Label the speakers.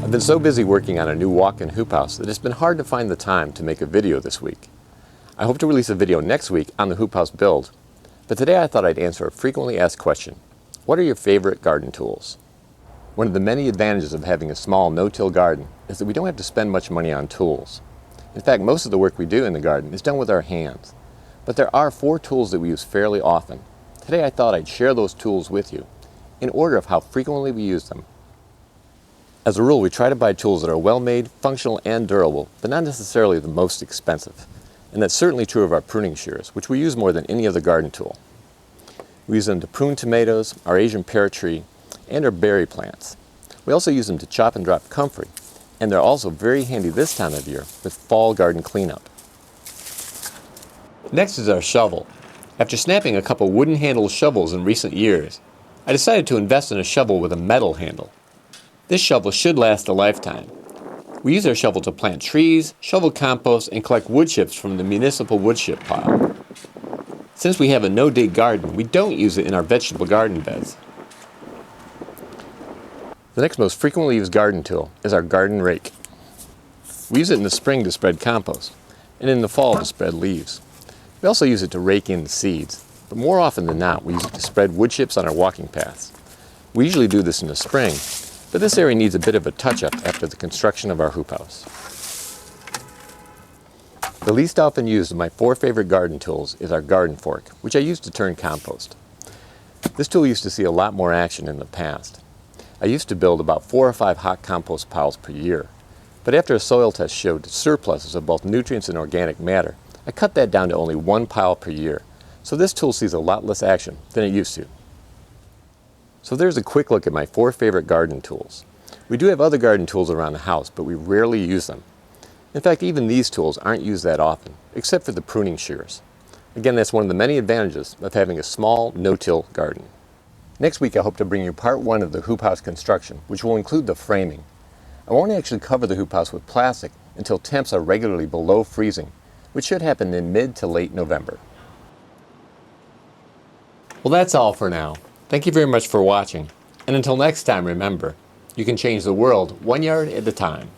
Speaker 1: I've been so busy working on a new walk-in hoop house that it's been hard to find the time to make a video this week. I hope to release a video next week on the hoop house build, but today I thought I'd answer a frequently asked question. What are your favorite garden tools? One of the many advantages of having a small no-till garden is that we don't have to spend much money on tools. In fact, most of the work we do in the garden is done with our hands. But there are 4 tools that we use fairly often. Today I thought I'd share those tools with you, in order of how frequently we use them. As a rule, we try to buy tools that are well-made, functional, and durable, but not necessarily the most expensive. And that's certainly true of our pruning shears, which we use more than any other garden tool. We use them to prune tomatoes, our Asian pear tree, and our berry plants. We also use them to chop and drop comfrey, and they're also very handy this time of year with fall garden cleanup. Next is our shovel. After snapping a couple wooden-handled shovels in recent years, I decided to invest in a shovel with a metal handle. This shovel should last a lifetime. We use our shovel to plant trees, shovel compost, and collect wood chips from the municipal wood chip pile. Since we have a no-dig garden, we don't use it in our vegetable garden beds. The next most frequently used garden tool is our garden rake. We use it in the spring to spread compost, and in the fall to spread leaves. We also use it to rake in the seeds, but more often than not, we use it to spread wood chips on our walking paths. We usually do this in the spring, but this area needs a bit of a touch-up after the construction of our hoop house. The least often used of my 4 favorite garden tools is our garden fork, which I use to turn compost. This tool used to see a lot more action in the past. I used to build about 4 or 5 hot compost piles per year, but after a soil test showed surpluses of both nutrients and organic matter, I cut that down to only 1 pile per year, so this tool sees a lot less action than it used to. So there's a quick look at my 4 favorite garden tools. We do have other garden tools around the house, but we rarely use them. In fact, even these tools aren't used that often, except for the pruning shears. Again, that's one of the many advantages of having a small, no-till garden. Next week I hope to bring you part 1 of the hoop house construction, which will include the framing. I won't actually cover the hoop house with plastic until temps are regularly below freezing, which should happen in mid to late November. Well, that's all for now. Thank you very much for watching, and until next time, remember, you can change the world 1 yard at a time.